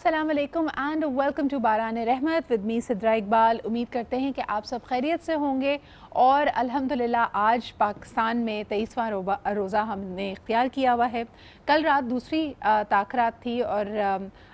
अस्सलाम वालेकुम and welcome to बारान रहमत विद मी सिद्रा इकबाल। उम्मीद करते हैं कि आप सब खैरियत से होंगे और अल्हम्दुलिल्लाह आज पाकिस्तान में 23वां रोज़ा हमने इख्तियार किया हुआ है। कल रात दूसरी ताख़रात थी और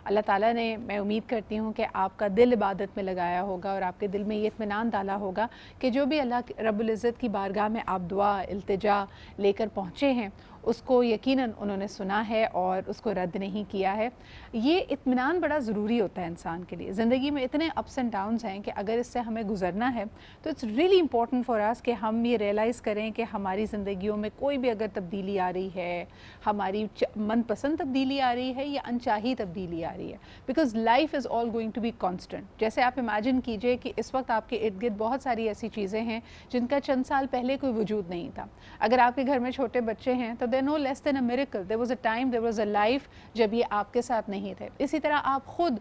अल्लाह ताला ने, मैं उम्मीद करती हूँ कि आपका दिल इबादत में लगाया होगा और आपके दिल में ये इत्मीनान डाला होगा कि जो भी अल्लाह रब्बुल इज़्ज़त की बारगाह में आप दुआ इल्तिजा लेकर पहुँचे हैं उसको यकीनन उन्होंने सुना है और उसको रद्द नहीं किया है। ये इत्मीनान बड़ा ज़रूरी होता है इंसान के लिए। ज़िंदगी में इतने अप्स एंड डाउन्स हैं कि अगर इससे हमें गुजरना है तो it's really important for us कि हम ये रियलाइज़ करें कि हमारी ज़िंदगियों में कोई भी अगर तब्दीली आ रही है, हमारी मनपसंद तब्दीली आ रही है या अनचाही तब्दीली आ रही है, because life is all going to be constant. जैसे आप इमेजिन कीजिए कि इस वक्त आपके इर्द गिर्द बहुत सारी ऐसी चीज़ें हैं जिनका चंद साल पहले कोई वजूद नहीं था। अगर आपके घर में छोटे बच्चे हैं तो they're no less than a miracle. There was a time, there was a life जब ये आपके साथ नहीं थे। इसी तरह आप खुद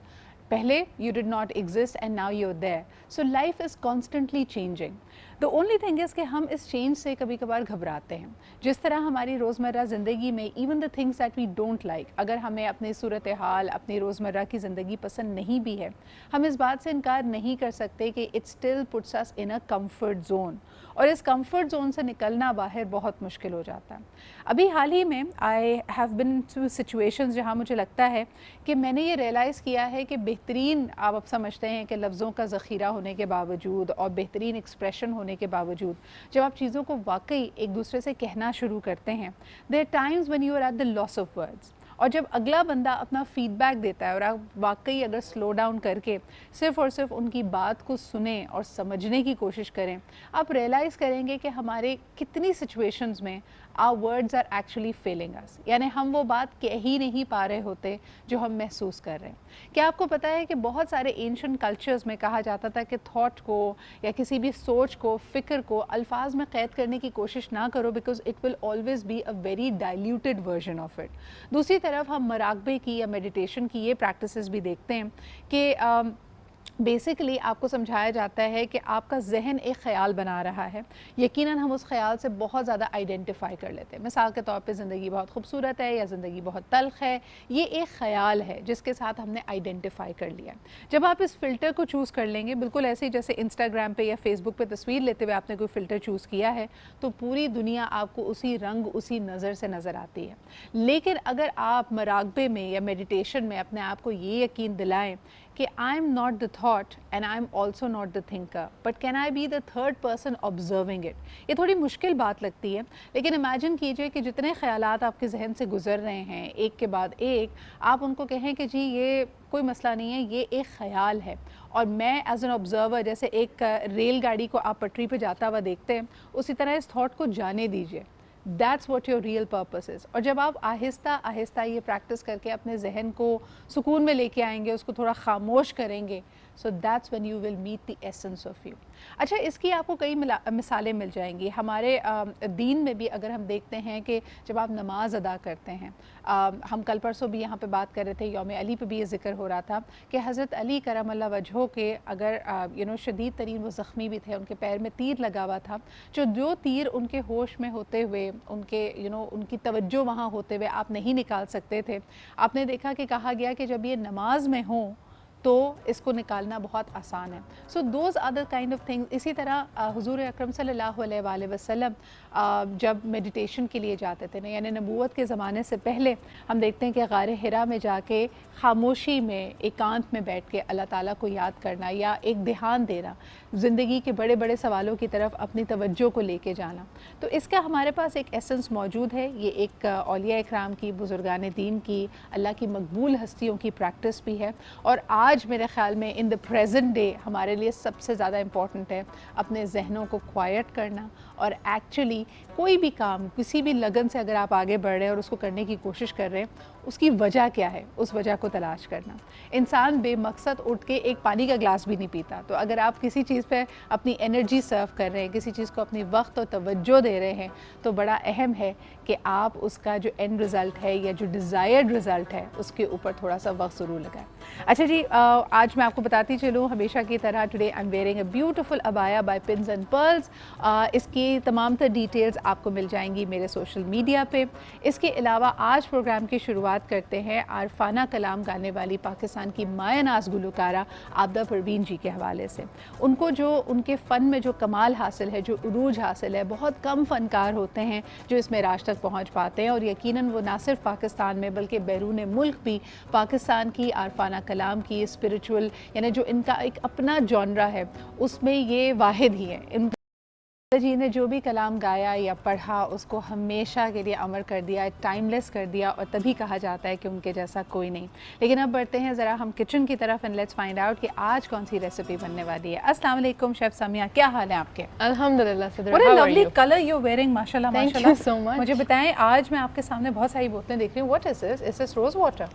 पहले you did not exist and now you're there. So life is constantly changing. The only thing is कि हम इस चेंज से कभी कभार घबराते हैं। जिस तरह हमारी रोज़मर्रा ज़िंदगी में even the things that we don't like, अगर हमें अपनी सूरत हाल, अपनी रोज़मर्रा की ज़िंदगी पसंद नहीं भी है, हम इस बात से इनकार नहीं कर सकते कि it still puts us in a comfort zone, और इस कम्फर्ट जोन से निकलना बाहर बहुत मुश्किल हो जाता है। अभी हाल ही में I have been to situations जहाँ मुझे लगता है कि मैंने ये रियलाइज़ किया है कि बेहतरीन, आप अब समझते हैं कि लफ्ज़ों का ज़ख़ीरा होने के बावजूद और बेहतरीन एक्सप्रेशन होने के बावजूद जब आप चीज़ों को वाकई एक दूसरे से कहना शुरू करते हैं, there times when you are at the loss of words, और जब अगला बंदा अपना फीडबैक देता है और आप वाकई अगर स्लो डाउन करके सिर्फ़ और सिर्फ उनकी बात को सुने और समझने की कोशिश करें, आप रियलाइज़ करेंगे कि हमारे कितनी सिचुएशंस में our words are actually failing us, यानी हम वो बात कह ही नहीं पा रहे होते जो हम महसूस कर रहे हैं। क्या आपको पता है कि बहुत सारे एंशिएंट कल्चर्स में कहा जाता था कि थॉट को या किसी भी सोच को, फ़िक्र को अल्फाज में क़ैद करने की कोशिश ना करो, because it will always be a very diluted version of it. दूसरी तरफ हम मराकबे की या मेडिटेशन की ये प्रैक्टिसेस भी देखते हैं कि बेसिकली आपको समझाया जाता है कि आपका जहन एक ख़याल बना रहा है, यकीनन हम उस ख़याल से बहुत ज़्यादा आइडेंटिफाई कर लेते हैं। मिसाल के तौर पे ज़िंदगी बहुत खूबसूरत है या ज़िंदगी बहुत तल्ख़ है, ये एक ख़याल है जिसके साथ हमने आइडेंटिफाई कर लिया। जब आप इस फ़िल्टर को चूज़ कर लेंगे, बिल्कुल ऐसे ही जैसे इंस्टाग्राम पे या फेसबुक पे तस्वीर लेते हुए आपने कोई फ़िल्टर चूज़ किया है, तो पूरी दुनिया आपको उसी रंग, उसी नज़र से नज़र आती है। लेकिन अगर आप मराकबे में या मेडिटेशन में अपने आप को ये यकीन दिलाएँ कि I am not the thought and I am also not the thinker, but can I be the third person observing it. ये थोड़ी मुश्किल बात लगती है, लेकिन इमेजिन कीजिए कि जितने ख़यालात आपके जहन से गुजर रहे हैं एक के बाद एक, आप उनको कहें कि जी ये कोई मसला नहीं है, ये एक ख़याल है और मैं एज एन ऑब्ज़र्वर, जैसे एक रेलगाड़ी को आप पटरी पर जाता हुआ देखते हैं, उसी तरह इस थाट को जाने दीजिए। That's what your real purpose is. और जब आप आहिस्ता आहिस्ता ये प्रैक्टिस करके अपने जहन को सुकून में लेके आएंगे, उसको थोड़ा खामोश करेंगे, so that's when you will meet the essence of you. अच्छा, इसकी आपको कई मिसालें मिल जाएंगी। हमारे दीन में भी अगर हम देखते हैं कि जब आप नमाज अदा करते हैं, हम कल परसों भी यहाँ पे बात कर रहे थे, यौम अली पे भी ये जिक्र हो रहा था कि हज़रत अली करमल्लाह वजहो के अगर शदीद तरीन वो ज़ख्मी भी थे, उनके पैर में तीर लगा हुआ था, जो तीर उनके होश में होते हुए, उनके उनकी तवज्जो वहाँ होते हुए आप नहीं निकाल सकते थे। आपने देखा कि कहा गया कि जब ये नमाज में हो तो इसको निकालना बहुत आसान है। So those other kind of things. इसी तरह हुज़ूर अकरम सल्लल्लाहु अलैहि वसल्लम जब मेडिटेशन के लिए जाते थे ना, यानी नबूवत के ज़माने से पहले, हम देखते हैं कि गारे हिरा में जाके खामोशी में एकांत में बैठ के अल्लाह ताला को याद करना या एक ध्यान देना, ज़िंदगी के बड़े बड़े सवालों की तरफ अपनी तवज्जो को लेके जाना, तो इसका हमारे पास एक एसेंस मौजूद है। ये एक औलिया इकराम की, बुज़ुर्गान दीन की, अल्लाह की मकबूल हस्तियों की प्रैक्टिस भी है। और आज मेरे ख़्याल में इन द प्रेजेंट डे हमारे लिए सबसे ज़्यादा इम्पॉर्टेंट है अपने जहनों को क्वाइट करना और एक्चुअली कोई भी काम किसी भी लगन से अगर आप आगे बढ़ रहे हैं और उसको करने की कोशिश कर रहे हैं, उसकी वजह क्या है, उस वजह को तलाश करना। इंसान बेमकसद उठ के एक पानी का ग्लास भी नहीं पीता, तो अगर आप किसी चीज़ पे अपनी एनर्जी सर्व कर रहे हैं, किसी चीज़ को अपनी वक्त और तवज्जो दे रहे हैं, तो बड़ा अहम है कि आप उसका जो एंड रिज़ल्ट है या जो डिज़ायर्ड रिज़ल्ट है उसके ऊपर थोड़ा सा वक्त ज़रूर लगाएं। अच्छा जी, आज मैं आपको बताती चलूँ, हमेशा की तरह today I am wearing a beautiful अबाया बाय पिन्स एंड पर्ल्स। इसकी तमाम तर डिटेल्स आपको मिल जाएंगी मेरे सोशल मीडिया पे। इसके अलावा आज प्रोग्राम की शुरुआत बात करते हैं आरफाना कलाम गाने वाली पाकिस्तान की माया नाज गुलकारा आबदा परवीन जी के हवाले से। उनको जो उनके फ़न में जो कमाल हासिल है, जो उरूज हासिल है, बहुत कम फ़नकार होते हैं जो इस मेराज तक पहुँच पाते हैं, और यकीनन वो ना सिर्फ पाकिस्तान में बल्कि बैरून मुल्क भी पाकिस्तान की आरफाना कलाम की स्पिरिचुअल यानी जो इनका एक अपना जॉनरा है उसमें ये वाहिद ही है। इन जी ने जो भी कलाम गाया या पढ़ा उसको हमेशा के लिए अमर कर दिया, टाइमलेस कर दिया, और तभी कहा जाता है कि उनके जैसा कोई नहीं। लेकिन अब बढ़ते हैं ज़रा हम किचन की तरफ एंड लेट्स फाइंड आउट कि आज कौन सी रेसिपी बनने वाली है। अस्सलाम वालेकुम शेफ़ समिया, क्या हाल है आपके? अल्हम्दुलिल्लाह Sidra, what a lovely colour you are wearing, माशाल्लाह Thank माशाल्लाह। you so much. मुझे बताएं, आज मैं आपके सामने बहुत सारी बोतलें देख रही हूँ। What is this? Is this rose water?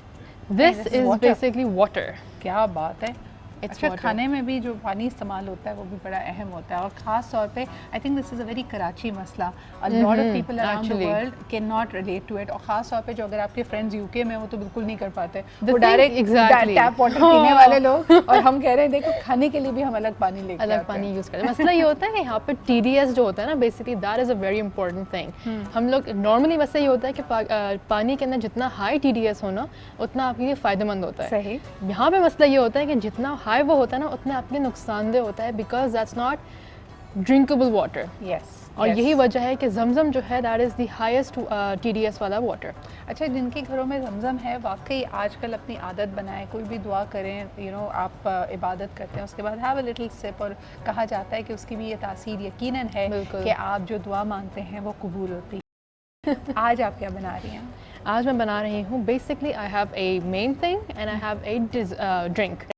This This is is water. basically water. क्या बात है। It's अच्छा, water. खाने में भी जो पानी इस्तेमाल होता है वो भी बड़ा अहम होता है, और ख़ास तौर पे I think this is a very Karachi मसला। A lot of people around the actually. World can not relate to it, और ख़ास तौर पे जो अगर आपके फ्रेंड्स यूके में वो तो बिल्कुल नहीं कर पाते, वो thing- direct exactly. Tap water पीने वाले लोग, और हम कह रहे हैं देखो खाने के लिए भी हम अलग पानी लेके अलग आते पानी हैं। यूज़ करते हैं। मसला ये होता है कि यहाँ पे TDS जो होता है ना, basically that is a very important thing. हम लोग नॉर्मली वैसे ये होता है कि पानी के अंदर जितना हाई TDS हो ना उतना आपके लिए फ़ायदेमंद होता है। सही। यहाँ पे मसला ये होता है कि जितना हाई वो होता है ना उतना आपके लिए नुकसानदेह होता है, because that's not drinkable water. Yes, और यही वजह है कि जमजम जो है that is the highest TDS वाला वाटर। अच्छा, जिनके घरों में जमजम है, वाकई आजकल अपनी आदत बनाएं, कोई भी दुआ करें, यू नो आप इबादत करते हैं उसके बाद हैव अ लिटिल सिप, और कहा जाता है कि उसकी भी ये तासीर यकीनन है बिल्कुल। कि आप जो दुआ मांगते हैं वो कबूल होती है। आज आप क्या बना रही हैं? आज मैं बना रही हूँ basically I have a main thing and I have a drink.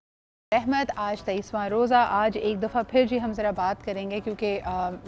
रहमत, आज 23वां रोज़ा। आज एक दफ़ा फिर जी हम ज़रा बात करेंगे, क्योंकि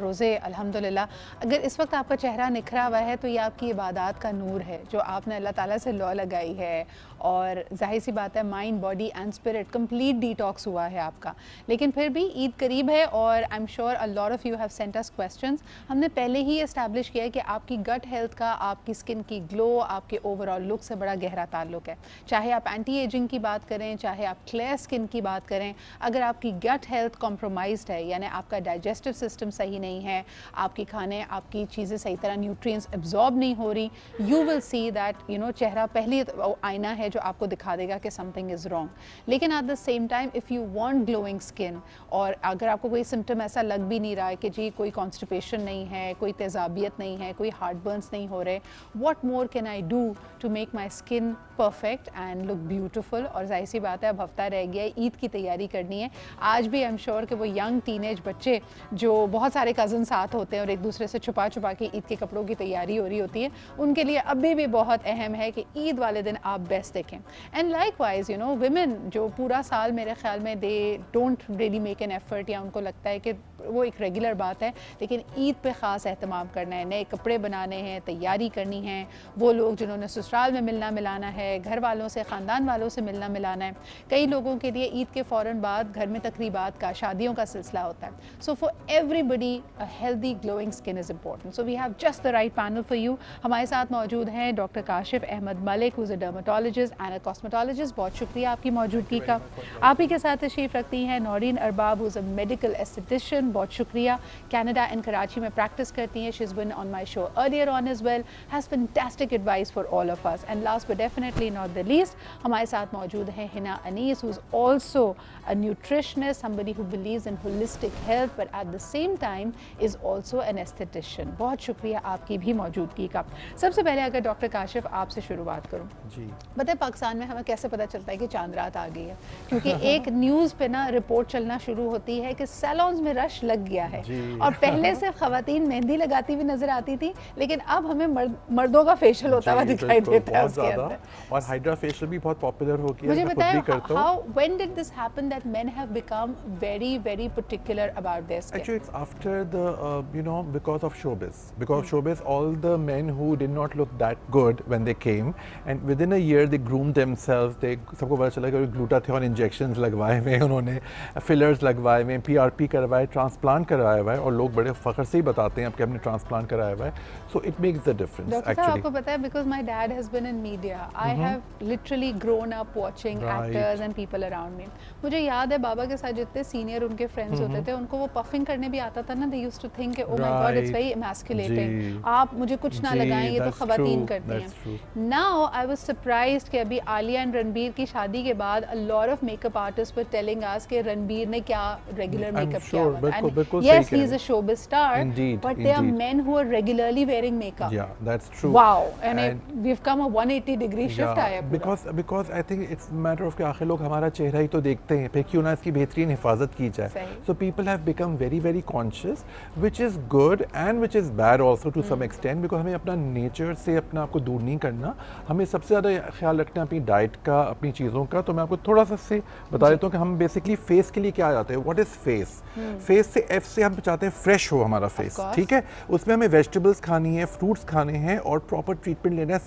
रोज़े अल्हम्दुलिल्लाह अगर इस वक्त आपका चेहरा निखरा हुआ है तो ये आपकी इबादत का नूर है जो आपने अल्लाह ताला से लौ लगाई है, और जाहिर सी बात है mind, body and spirit complete detox हुआ है आपका। लेकिन फिर भी ईद करीब है, और आई am sure a lot of you have sent us questions. हमने पहले ही इस्टेब्लिश किया है कि आपकी गट हेल्थ का आपकी स्किन की ग्लो, आपके ओवरऑल लुक से बड़ा गहरा ताल्लुक है। चाहे आप एंटी एजिंग की बात करें, चाहे आप क्लियर स्किन की बात करें, अगर आपकी गट हेल्थ कॉम्प्रोमाइज्ड है, यानी आपका डाइजेस्टिव सिस्टम सही नहीं है, आपकी खाने, आपकी चीज़ें सही तरह न्यूट्रिएंट्स एब्जॉर्ब नहीं हो रही, you will see that you know चेहरा पहली आईना है जो आपको दिखा देगा कि समथिंग इज़ रॉन्ग। लेकिन at the same time if you want glowing skin, और अगर आपको कोई सिम्टम ऐसा लग भी नहीं रहा है कि जी कोई कॉन्स्टिपेशन नहीं है, कोई तेज़ाबियत नहीं है, कोई हार्ट बर्न्स नहीं हो रहे, what more can I do to make my skin perfect and look beautiful. और जाहिर सी बात है अब हफ्ता रह गया है, ईद की तैयारी करनी है। आज भी आई एम श्योर कि वो यंग टीनेज बच्चे जो बहुत सारे कज़न साथ होते हैं और एक दूसरे से छुपा छुपा के ईद के कपड़ों की तैयारी हो रही होती है, उनके लिए अभी भी बहुत अहम है कि ईद वाले दिन आप बेस्ट दिखें। And likewise you know women जो पूरा साल मेरे ख्याल में they don't really make an effort, या उनको लगता है कि वो एक रेगुलर बात है, लेकिन ईद पे ख़ास एहतमाम करना है, नए कपड़े बनाने हैं, तैयारी करनी है। वो लोग जिन्होंने ससुराल में मिलना मिलाना है, घर वालों से, ख़ानदान वालों से मिलना मिलाना है, कई लोगों के लिए ईद के फ़ौरन बाद घर में तकरीबात का, शादियों का सिलसिला होता है। So for everybody a healthy glowing skin is important. So we have just the right panel for you. हमारे साथ मौजूद हैं doctor Kashif Ahmad Malik, who is a dermatologist and a cosmetologist. बहुत शुक्रिया आपकी मौजूदगी का। आप ही के साथ तशरीफ़ रखती हैं Naureen Arbab, who is a medical aesthetician. बहुत शुक्रिया। कनाडा एंड कराची में प्रैक्टिस करती हैं। She is been on my show earlier on as well, has fantastic advice for all of us. And last but definitely not the least, हमारे साथ मौजूद हैं Hina Anees, who is also a nutritionist, somebody who believes in holistic health but at the same time is also an esthetician. बहुत शुक्रिया आपकी भी मौजूदगी का। सबसे पहले अगर डॉक्टर काशिफ आपसे शुरुआत करूँ जी, पता है पाकिस्तान में हमें कैसे पता चलता है कि चांद रात आ गई है? क्योंकि एक न्यूज़ पे ना रिपोर्ट चलना शुरू होती है कि सैलून्स में रश लग गया है, और पहले से खवातीन मेहंदी लगाती हुई नजर आती थी, लेकिन अब हमें मर्दों का फेशियल होता हुआ दिखाई देता है उसके अंदर, और हाइड्रा फेशियल भी बहुत पॉपुलर हो गया है। मुझे बताएं how when did this happen that men have become very particular about their skin? Actually, it's after the you know, because of showbiz. Because of showbiz, all the men who did not look that good when they came, and within a year they groomed themselves. They सबको पता चला कि glutathione injections लगवाए हुए हैं उन्होंने, fillers लगवाए हुए हैं, PRP करवाए, ट्रांसप्लांट करवाया हुआ है, और लोग बड़े फख्र से ही बताते हैं कि हमने ट्रांसप्लांट कराया हुआ है। So it makes the difference. Doctor साहब आपको पता है, because my dad has been in media, I have literally grown up watching actors and people around me. मुझे याद है बाबा के साथ जितने सीनियर उनके फ्रेंड्स होते थे उनको वो पफिंग करने भी आता था ना, they used to think oh my god it's very emasculating, आप मुझे कुछ ना लगाएं, ये तो खवातीन करती हैं। नाउ आई वाज सरप्राइज्ड कि अभी आलिया एंड रणबीर की शादी के बाद a lot of makeup artist were telling us कि रणबीर ने क्या रेगुलर मेकअप किया हुआ था। Yes he is a showbiz star but there are men who are regularly wearing makeup. Yeah that's true. Wow, and we have come a 180 degree shift आया because I think it's matter of कि आखिर लोग हमारा चेहरा ही तो देखते हैं, फिर क्यों ना इसकी बेहतरीन हिफाजत की जाए। So people have become very very conscious which is good and which is bad also to some extent, because हमें अपना नेचर से अपना आपको दूर नहीं करना, हमें सबसे ज़्यादा ख्याल रखना है अपनी डाइट का, अपनी चीज़ों का। तो मैं आपको थोड़ा सा से बता देता हूँ कि हम बेसिकली फेस के लिए क्या जाते हैं। What is face? फेस से एफ से हम चाहते हैं फ्रेश हो हमारा फेस, ठीक है। उसमें हमें वेजिटेबल्स खानी है, फ्रूट्स खाने हैं और प्रॉपर ट्रीटमेंट लेना है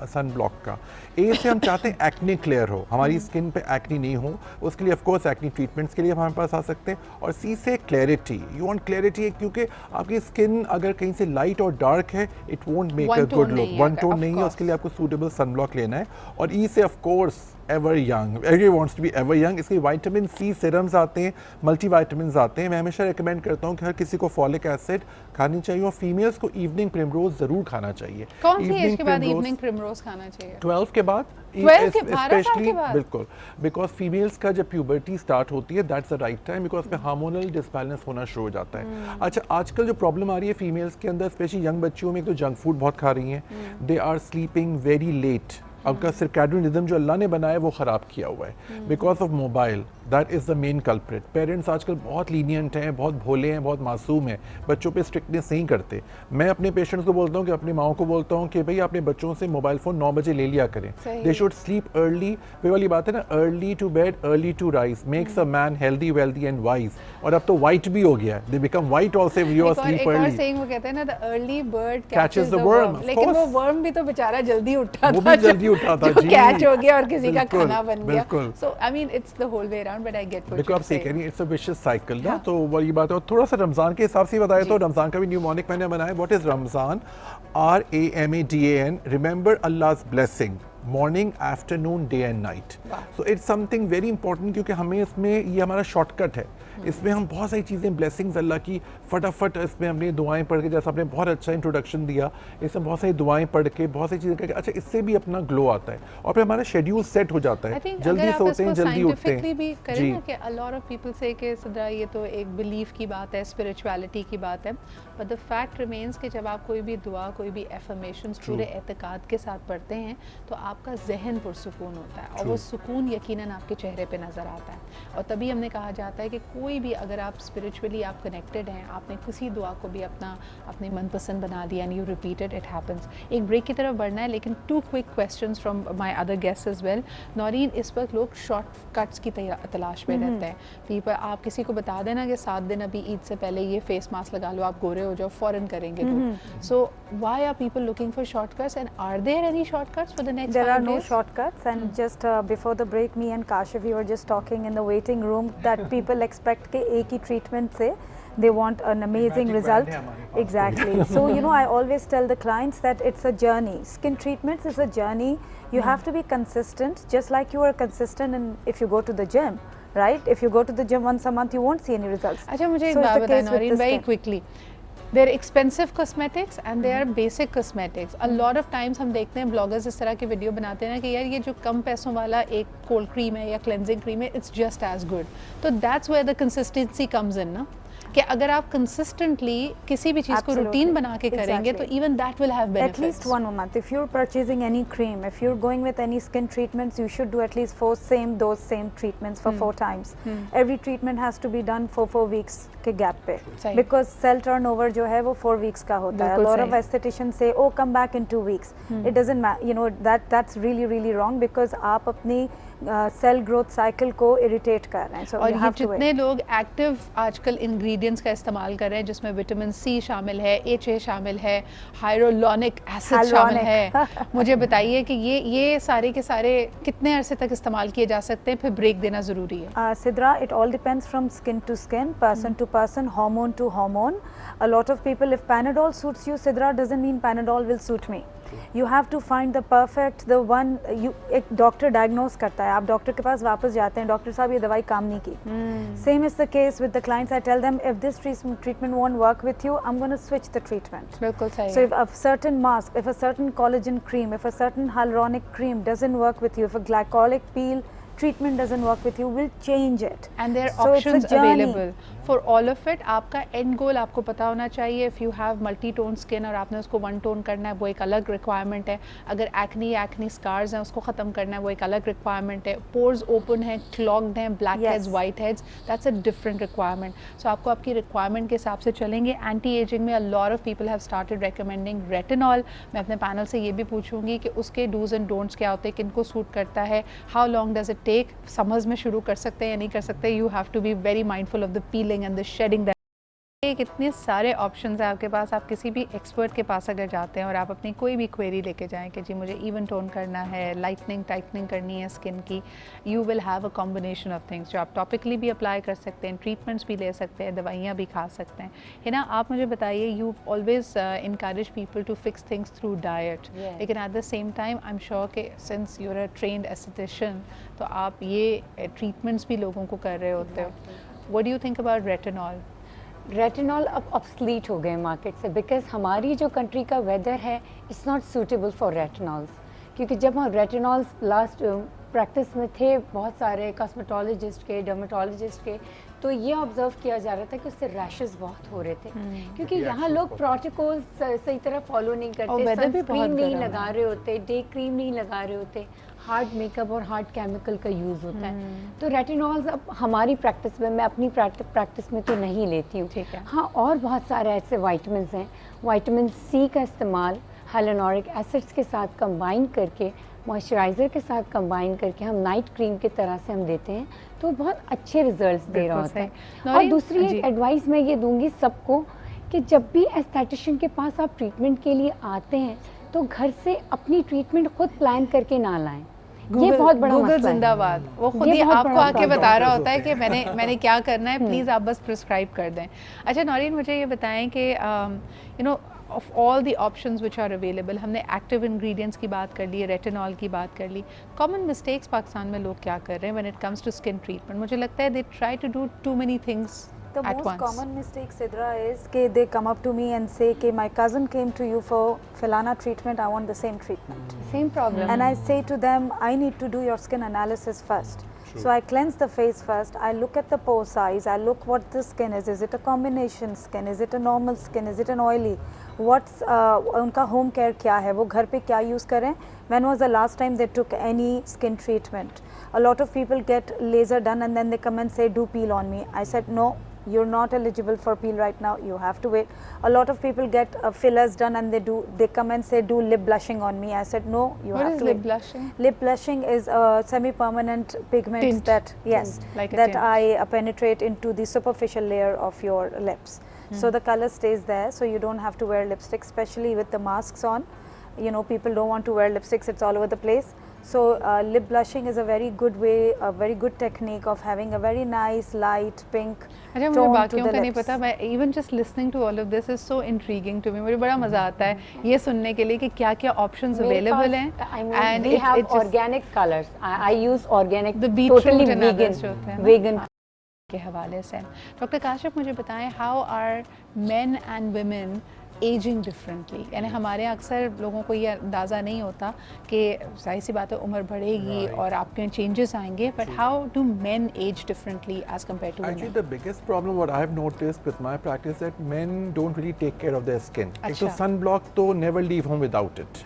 सन ब्लॉक का। ए से हम चाहते हैं एक्ने क्लियर हो, हमारी स्किन पे एक्ने नहीं हो, उसके लिए ऑफ कोर्स एक्ने ट्रीटमेंट्स के लिए हमारे पास आ सकते हैं। और सी से क्लैरिटी, यू वांट क्लैरिटी, क्योंकि आपकी स्किन अगर कहीं से लाइट और डार्क है it won't make a good look, one tone नहीं है, उसके लिए आपको सूटेबल सन ब्लॉक लेना है। और ई से of course ever young, everyone wants to be ever young. इसके विटामिन सी सीरम्स आते हैं, मल्टी विटामिन्स आते हैं। मैं हमेशा रिकमेंड करता हूँ कि हर किसी को फॉलिक एसिड खानी चाहिए और फीमेल्स को इवनिंग प्रिमरोज जरूर खाना चाहिए। कौन सी एज के बाद इवनिंग प्रिमरोज खाना चाहिए? 12 के बाद, 12 के 12 साल के बाद? बिल्कुल, बिकॉज फीमेल्स का जब प्यूबर्टी स्टार्ट होती है that's the right time, because पे हार्मोनल डिसबैलेंस होना शुरू हो जाता है। अच्छा, आजकल जो प्रॉब्लम आ रही है फीमेल्स के अंदर, स्पेशली यंग बच्चियों में, तो जंक फूड बहुत खा रही हैं, they are sleeping very late. आपका सर्कैडियन रिदम जो अल्लाह ने बनाया है वो ख़राब किया हुआ है because of mobile, that is the main culprit. Parents आजकल बहुत लीनियंट हैं, बहुत भोले हैं, बहुत मासूम हैं, बच्चों पे स्ट्रिक्टनेस नहीं करते। मैं अपने पेशेंट्स को बोलता हूँ कि अपनी माओ को बोलता हूँ कि भाई अपने बच्चों से मोबाइल फ़ोन 9 बजे ले लिया करें। They should sleep early. वे वाली बात है ना, early to bed early to rise makes a man healthy wealthy and wise. और अब तो वाइट भी हो गया है, they become white also if you are sleep early. Saying वो कहते हैं ना, the early bird catches the worm. लेकिन वो वर्म भी तो बेचारा जल्दी उठा था, वो भी जल्दी उठा था जी, कैच हो गया और किसी का खाना बन गया। So I mean it's the whole way around, but I get what आप सही कह रही हैं, इट्स अ विशियस साइकिल ना। तो वही बात है। और थोड़ा सा रमज़ान के हिसाब से बताया तो रमज़ान का भी न्यूमोनिक मैंने बनाया। What is Ramzan? RAMADAN, remember अल्लाह's blessing, morning, afternoon, day and night. So it's something very important, क्योंकि हमें इसमें ये हमारा शॉर्टकट है। इसमें हम बहुत सारी चीज़ें, ब्लेसिंग्स अल्लाह की फटाफट इसमें अपनी दुआएं पढ़ के, जैसा आपने बहुत अच्छा इंट्रोडक्शन दिया, इसमें बहुत सारी दुआएं पढ़ के बहुत सारी चीज़ें करके, अच्छा इससे भी अपना ग्लो आता है और फिर हमारा शेड्यूल सेट हो जाता है, जल्दी सोते हैं, जल्दी उठते हैं। भी करें ना कि अ लॉट ऑफ पीपल से कि सदरा ये तो एक बिलीफ की बात है, स्पिरिचुअलिटी की बात है, बट द फैक्ट रिमेंस कि जब आप कोई भी दुआ, कोई भी एफर्मेशंस पूरे एतकाद के साथ पढ़ते हैं तो आपका जहन पुरसुकून होता है और वो सुकून यकीनन आपके चेहरे पे नज़र आता है। और तभी हमने कहा जाता है कि कोई भी, अगर आप स्पिरिचुअली आप कनेक्टेड हैं, आपने किसी दुआ को भी अपने मनपसंद बना दिया and you repeated, it happens. एक ब्रेक की तरफ बढ़ना है, लेकिन 2 quick questions from my other guests as well. Naureen, इस वक्त लोग शॉर्टकट्स की तलाश में रहते हैं। पीपल, आप किसी को बता देना कि 7 दिन अभी ईद से पहले ये फेस मास्क लगा लो, आप गोरे हो जाओ, फौरन करेंगे लोग। So why are people looking for shortcuts and are there any shortcuts for the next 5 days? There are no shortcuts, and just before the break, me and Kashif, we were just talking in the waiting room that people expect के एक ही treatment से they want an amazing result. Exactly. So you know, I always tell the clients that it's a journey. Skin treatments is a journey. You have to be consistent, just like you are consistent if you go to the gym, right? If you go to the gym once a month, you won't see any results. अच्छा, मुझे एक बात बताएं Naureen, very quickly. They're expensive cosmetics and they are basic cosmetics. A lot of times हम देखते हैं bloggers इस तरह की वीडियो बनाते हैं ना कि यार ये जो कम पैसों वाला एक कोल्ड क्रीम है या क्लेंजिंग क्रीम है, it's just as good. तो that's where the consistency comes in ना, कि अगर आप कंसिस्टेंटली किसी भी चीज़ को रूटीन बना के करेंगे तो even that will have benefits. At least 1 month. If you're purchasing any cream, if you're going with any skin treatments, you should do at least those same treatments for 4 times. Every treatment has to be done for 4 weeks के gap पे, because cell turnover जो है वो 4 weeks का होता है. A lot of aestheticians say, oh, come back in 2 weeks. It doesn't matter, you know, that's really wrong, because आप अपनी सेल ग्रोथ साइकिल को इरिटेट कर रहे हैं. So और ये जितने लोग एक्टिव आजकल इंग्रेडिएंट्स का इस्तेमाल कर रहे हैं, जिसमें विटामिन सी शामिल है, HA शामिल है, हाइरोलॉनिक एसिड शामिल है, मुझे बताइए कि ये सारे के सारे कितने अरसे तक इस्तेमाल किए जा सकते हैं, फिर ब्रेक देना ज़रूरी है? Sidra, it all depends from skin to skin, person to person, hormone to hormone. A lot of people, if Panadol suits you, Sidra, doesn't mean Panadol will suit me. You have to find the perfect, the one you एक doctor diagnose करता है, आप doctor के पास वापस जाते हैं, doctor साहब ये दवाई काम नहीं की. Same is the case with the clients. I tell them if this treatment won't work with you, I'm going to switch the treatment. बिल्कुल सही So है. if a certain mask, if a certain collagen cream, if a certain hyaluronic cream doesn't work with you, if a glycolic peel treatment doesn't work with you, we'll change it. And there are So it's a options journey. available for all of it. आपका end goal आपको पता होना चाहिए. If you have multi-tone skin और आपने उसको one tone करना है, वो एक अलग requirement है. अगर acne scars हैं, उसको ख़त्म करना है, वो एक अलग requirement है. Pores open हैं, clogged हैं, black heads, white heads, that's a different requirement. So आपको आपकी requirement के हिसाब से चलेंगे. Anti-aging में a lot of people have started recommending retinol. मैं अपने panel से ये भी पूछूंगी कि उसके do's and don'ts क्या होते हैं, किनको सूट करता है, how long does it take, summers में शुरू कर सकते हैं या नहीं कर सकते. You have to be very mindful of the peeling and the shedding that कितने सारे ऑप्शंस हैं आपके पास. आप किसी भी एक्सपर्ट के पास अगर जाते हैं और आप अपनी कोई भी क्वेरी लेके जाएं कि जी मुझे इवन टोन करना है, लाइटनिंग टाइटनिंग करनी है स्किन की, you will have a combination of things जो आप टॉपिकली भी अप्लाई कर सकते हैं, ट्रीटमेंट्स भी ले सकते हैं, दवाइयाँ भी खा सकते हैं, है ना. आप मुझे बताइए, you always encourage people to fix things through diet, लेकिन at the same time I am sure कि since you are a trained aesthetician तो आप ये ट्रीटमेंट्स भी लोगों को कर रहे होते हो. What do you think about retinol? Retinol अब ऑब्सलीट हो गए मार्केट से, बिकॉज हमारी जो कंट्री का वेदर है it's not suitable for retinols. क्योंकि जब हम रेटिनॉल्स लास्ट प्रैक्टिस में थे बहुत सारे कॉस्मेटोलॉजिस्ट के, डर्मेटोलॉजिस्ट के, तो ये ऑब्जर्व किया जा रहा था कि उससे रैशेस बहुत हो रहे थे. क्योंकि यहाँ लोग प्रोटोकॉल सही तरह फॉलो नहीं करते, सनस्क्रीन नहीं लगा रहे होते, डे क्रीम नहीं लगा रहे होते, हार्ड मेकअप और हार्ड केमिकल का यूज़ होता है. तो रेटिनॉल्स अब हमारी प्रैक्टिस में, मैं अपनी प्रैक्टिस में तो नहीं लेती हूँ. ठीक है. हाँ, और बहुत सारे ऐसे वाइटामिन हैं. विटामिन सी का इस्तेमाल हाइलुरोनिक एसिड्स के साथ कंबाइन करके, मॉइस्चराइज़र के साथ कंबाइन करके हम नाइट क्रीम की तरह से हम देते हैं, तो बहुत अच्छे रिजल्ट्स दे रहा होता है. और दूसरी एक एडवाइस मैं ये दूंगी सबको कि जब भी एस्थेटिशियन के पास आप ट्रीटमेंट के लिए आते हैं तो घर से अपनी ट्रीटमेंट खुद प्लान करके ना लाएं. ये बहुत बड़ा गूगल मसला है. जिंदाबाद. वो खुद ही आपको आके बता रहा होता है कि मैंने क्या करना है, प्लीज़ आप बस प्रिस्क्राइब कर दें. अच्छा नौरीन, मुझे ये बताएं कि you know of all the options which are available, हमने एक्टिव इंग्रेडिएंट्स की बात कर ली, रेटिनॉल की बात कर ली, कॉमन मिस्टेक्स पाकिस्तान में लोग क्या कर रहे हैं when it comes to skin treatment? मुझे लगता है they try to do too many things The at most once. common mistake, Sidra, is that they come up to me and say, "Okay, my cousin came to you for Filana treatment. I want the same treatment." Same problem. And I say to them, I need to do your skin analysis first. So I cleanse the face first. I look at the pore size. I look what the skin is. Is it a combination skin? Is it a normal skin? Is it an oily? What's उनका home care क्या है? वो घर पे क्या use करें? When was the last time they took any skin treatment? A lot of people get laser done and then they come and say, "Do peel on me." I said, "No. You're not eligible for peel right now. You have to wait." A lot of people get fillers done and they come and say, "Do lip blushing on me." I said, "No, you have to wait." What is lip blushing? Lip blushing is a semi-permanent pigment Tint. that Like a that tint. I penetrate into the superficial layer of your lips. So the color stays there, so you don't have to wear lipstick, especially with the masks on. You know, people don't want to wear lipsticks, it's all over the place. So lip blushing is a very good way, a very good technique of having a very nice light pink अच्छा, मुझे बाकियों का नहीं पता. मैं even just listening to all of this is so intriguing to me. मुझे बड़ा मजा आता है ये सुनने के लिए कि क्या क्या ऑप्शंस अवेलेबल हैं. And we have organic colors. I use organic, The beetroot totally and others जो होते हैं ना? vegan. के हवाले से डॉक्टर काशिफ मुझे बताएं, how are men and women ageing differently? यानी हमारे अक्सर लोगों को ये अंदाज़ा नहीं होता कि जाहिर सी बात है उम्र बढ़ेगी और आपके चेंजेस आएंगे, but how do men age differently as compared to Actually, the biggest problem what I have noticed with my practice that men don't really take care of their skin. एक तो sunblock तो never leave home without it.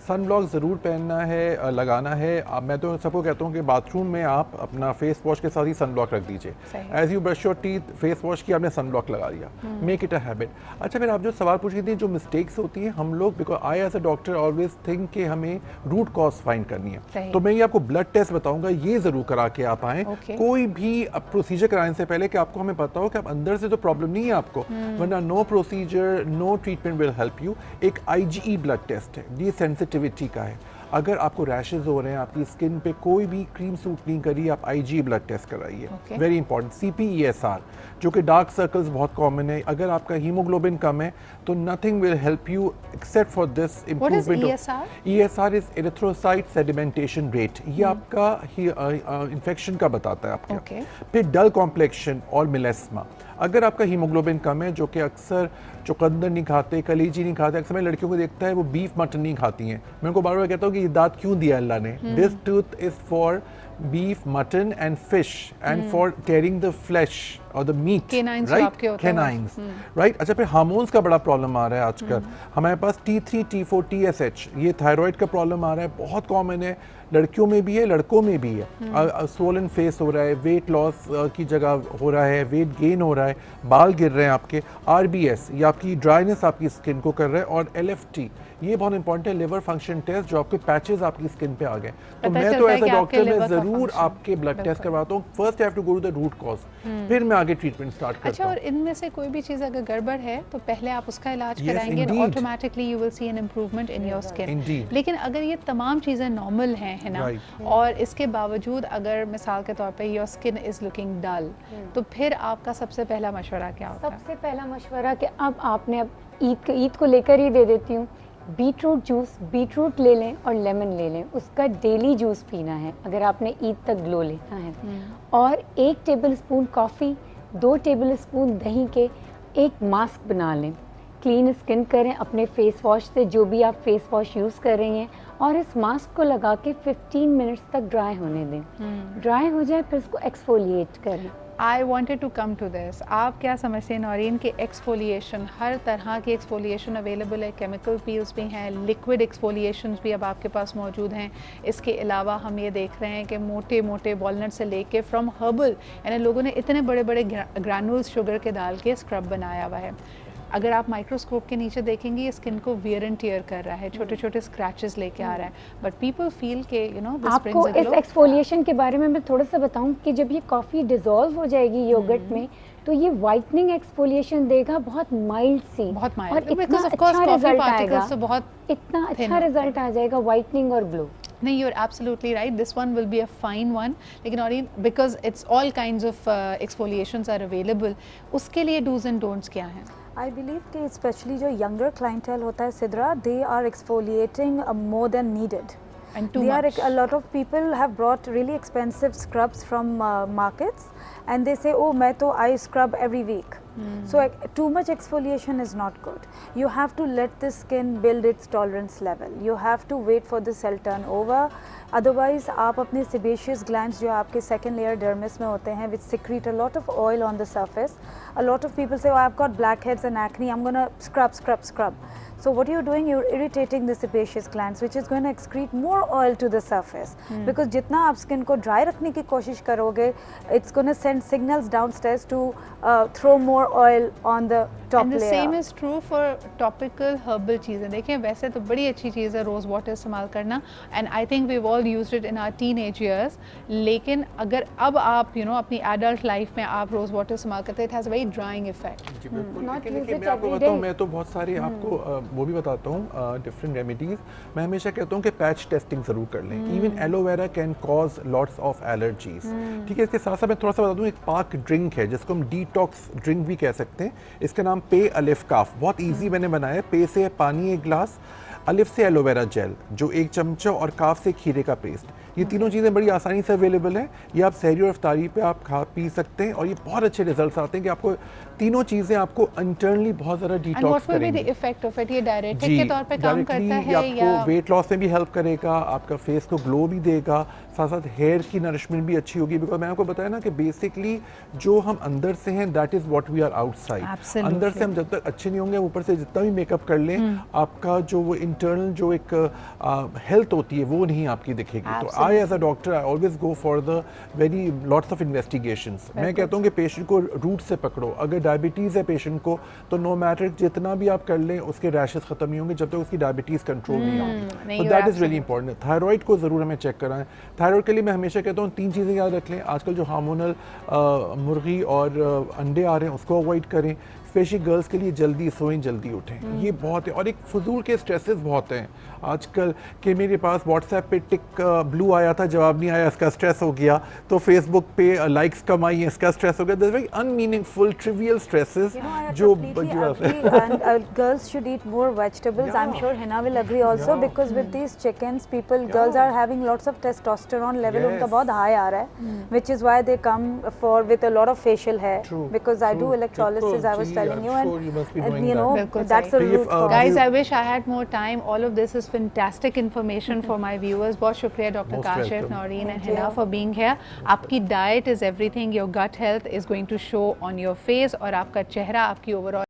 Sunblock ज़रूर पहनना है, लगाना है. अब मैं तो सबको कहता हूँ कि बाथरूम में आप अपना फेस वॉश के साथ ही सनब्लॉक रख दीजिए. As you brush your teeth, face wash किया, आपने सनब्लॉक लगा दिया. Make it a habit. अच्छा, फिर आप जो सवाल पूछ रही थी, जो मिस्टेक्स होती हैं हम लोग, because I as a doctor always think कि हमें रूट कॉज फाइंड करनी है. तो मैं ये आपको ब्लड टेस्ट बताऊंगा, ये ज़रूर करा के आप आएँ. कोई भी प्रोसीजर कराने से पहले कि आपको हमें पता हो कि आप अंदर से तो प्रॉब्लम नहीं है आपको, वरना no procedure no treatment will help you. एक IgE ब्लड टेस्ट है, ये सेंसिटिविटी का है. अगर आपको रैशेज हो रहे हैं, आपकी स्किन पे कोई भी क्रीम सूट नहीं करी, आप आईजी ब्लड टेस्ट कराइए। Very important. CPESR जो कि डार्क सर्कल्स बहुत कॉमन है, अगर आपका हीमोग्लोबिन कम है तो nothing will help you except for this improvement. ESR is erythrocyte sedimentation rate, ये आपका इन्फेक्शन का बताता है आपका। फिर डल कॉम्प्लेक्शन और मिलेस्मा, अगर आपका हीमोग्लोबिन कम है, जो कि अक्सर चुकंदर नहीं खाते, कलीजी नहीं खाते, अक्सर मैं लड़कियों को देखता है वो बीफ मटन नहीं खाती हैं, मैं उनको बार बार कहता हूँ कि ये दांत क्यों दिया अल्लाह ने। This tooth is for beef, mutton and fish and for tearing the flesh or the meat, canines right? Canines, right? अच्छा, फिर हार्मोन्स का बड़ा प्रॉब्लम आ रहा है आजकल। हमारे पास T3, T4, TSH, ये थायराइड का प्रॉब्लम आ रहा है, बहुत कॉमन है, लड़कियों में भी है, लड़कों में भी है। स्वोलन फेस हो रहा है, वेट लॉस की जगह हो रहा है, वेट गेन हो रहा है, बाल गिर रहे हैं आपके, RBS ये आपकी ड्राइनेस आपकी स्किन को कर रहा है, और LFT ये बहुत इंपॉर्टेंट है, लिवर फंक्शन टेस्ट, जो आपके पैचेस आपकी स्किन पे आ गए। तो मैं तो एज अ डॉक्टर मैं जरूर आपके ब्लड टेस्ट करवाता हूँ। First have to go to the root cause, फिर मैं आगे ट्रीटमेंट स्टार्ट करता हूँ। अच्छा, और इनमें से कोई भी चीज़ अगर गड़बड़ है तो पहले आप उसका इलाज कराएंगे और automatically you will see an improvement in your skin. लेकिन अगर ये तमाम चीज़ें नॉर्मल हैं, है ना, और इसके बावजूद अगर मिसाल के तौर पे योर स्किन इज लुकिंग डल, तो फिर आपका सबसे पहला मशवरा क्या होता है? सबसे पहला मशवरा कि अब आपने ईद को लेकर ही दे देती हूँ, बीटरूट जूस, बीटरूट ले लें और लेमन ले लें, उसका डेली जूस पीना है अगर आपने ईद तक ग्लो लेना है। और 1 टेबलस्पून कॉफ़ी, 2 टेबलस्पून दही के एक मास्क बना लें, क्लीन स्किन करें अपने फेस वॉश से, जो भी आप फेस वॉश यूज़ कर रही हैं, और इस मास्क को लगा के 15 मिनट्स तक ड्राई होने दें। ड्राई हो जाए फिर इसको एक्सफोलिएट करें। I wanted to come to this, आप क्या समझते हैं नौरीन कि एक्सफोलिएशन, हर तरह की एक्सफोलिएशन अवेलेबल है, केमिकल पील्स भी हैं, लिक्विड एक्सफोलिएशंस भी अब आपके पास मौजूद हैं। इसके अलावा हम ये देख रहे हैं कि मोटे मोटे वॉलनट से लेके फ्रॉम हर्बल, यानी लोगों ने इतने बड़े बड़े ग्रैनुल्स शुगर के डाल के स्क्रब बनाया हुआ है। अगर आप माइक्रोस्कोप के नीचे देखेंगे ये स्किन को वियर एंड टियर कर रहा है, छोटे छोटे स्क्रैचेस लेके आ रहा है, बट पीपल फील के you know this brings a glow. आपको इस एक्सफोलिएशन के बारे में मैं थोड़ा सा बताऊं कि जब ये कॉफ़ी डिसॉल्व हो जाएगी योगर्ट में, तो ये वाइटनिंग एक्सफोलिएशन देगा, बहुत माइल्ड सी, बहुत माइल्ड, और इतना अच्छा रिजल्ट आएगा, इतना अच्छा रिजल्ट आ जाएगा, वाइटनिंग और ग्लो। नहीं, you're absolutely right, this one will be a fine one, लेकिन और because it's all kinds of exfoliations are available, उसके लिए do's and don'ts क्या हैं? I believe कि especially जो younger clientele होता है Sidra, they are exfoliating more than needed. And too they much. A lot of people have brought really expensive scrubs from markets, and they say, oh मैं तो I scrub every week. So too much exfoliation is not good. You have to let the skin build its tolerance level. You have to wait for the cell turnover. Otherwise आप अपने sebaceous glands जो आपके second layer dermis में होते हैं, which secrete a lot of oil on the surface. A lot of people say, oh I've got blackheads and acne, I'm gonna scrub. So what you're doing, you're irritating the sebaceous glands, which is going to excrete more oil to the surface. Because जितना आप skin को dry रखने की कोशिश करोगे, it's going to send signals downstairs to throw more oil on the top And the layer. same is true for topical herbal चीज़ें। देखें वैसे तो बड़ी अच्छी चीज़ है रोज़ वाटर इस्तेमाल करना, and I think we've all used it in our teenage years, लेकिन अगर अब आप अपनी adult life में आप रोज़ वाटर इस्तेमाल करते हैं, it has a very drying effect. जी बिल्कुल। लेकिन मैं आपको बताऊँ, मैं तो बहुत सारे आपको वो भी बताता हूँ डिफरेंट रेमेडीज। मैं हमेशा कहता हूँ कि पैच टेस्टिंग ज़रूर कर लें। Even aloe vera can cause lots of allergies. ठीक है, इसके साथ साथ मैं थोड़ा सा बता दूँ, एक पाक ड्रिंक है जिसको हम डिटॉक्स ड्रिंक भी कह सकते हैं। इसका नाम पे अलिफ काफ, बहुत ईजी मैंने बनाया है। पे से पानी 1 गिलास, अलिफ से एलोवेरा जेल जो 1 चमचा, और काफ से खीरे का पेस्ट। ये तीनों चीज़ें बड़ी आसानी से अवेलेबल हैं। ये आप सहरी और इफ्तारी पे आप खा पी सकते हैं, और ये बहुत अच्छे रिजल्ट्स आते हैं कि आपको तीनों चीज़ें आपको इंटरनली बहुत ज़्यादा डिटॉक्स करेंगी। इफेक्ट ऑफ इट, ये डायरेटिक के तौर पे काम करता है या आपको वेट लॉस में भी हेल्प करेगा, आपका फेस को ग्लो भी देगा, साथ साथ हेयर की नरिशमेंट भी अच्छी होगी। बिकॉज मैं आपको बताया ना कि बेसिकली जो हम अंदर से हैं that is what we are outside. अंदर से हम जब तक अच्छे नहीं होंगे, ऊपर से जितना भी मेकअप कर लें, आपका जो वो इंटरनल जो एक हेल्थ होती है वो नहीं आपकी दिखेगी। तो I as a doctor I always go for the very lots of investigations. मैं कहता हूँ कि पेशेंट को रूट से पकड़ो। अगर डायबिटीज़ है पेशेंट को, तो नो मैटर जितना भी आप कर लें, उसके रैशेस ख़त्म नहीं होंगे जब तक उसकी डायबिटीज़ कंट्रोल नहीं होगी। तो that is really important. Thyroid को ज़रूर हमें चेक कराएं। थायराइड के लिए मैं हमेशा कहता हूँ 3 चीज़ें याद रख लें। आजकल जो हार्मोनल मुर्गी और अंडे आ रहे हैं उसको अवॉइड करें। स्पेशली गर्ल्स के लिए जल्दी सोएं जल्दी उठें, ये बहुत है। और एक फजूल के स्ट्रेसेस बहुत हैं आजकल कि मेरे पास व्हाट्सएप पे टिक ब्लू आया था, जवाब नहीं आया, इसका स्ट्रेस हो गया, तो फेसबुक पे लाइक्स कम आई हैं, इसका स्ट्रेस हो गया। दैट्स वेरी अनमीनिंगफुल ट्रिवियल स्ट्रेसेस जो and girls should eat more vegetables. I'm sure Hina will agree also because with these chickens, girls are having lots of testosterone level उनका बहुत high आ रहा है, which is why they come for with a lot of facial hair. Because I do electrolysis, I was telling you, and you know that's the root cause. Guys, I wish I had more time. All of this is fantastic information for my viewers. बहुत शुक्रिया doctor Kashif, Naureen and Hina for being here. आपकी diet is everything. Your gut health is going to show on your face और आपका चेहरा, आपकी overall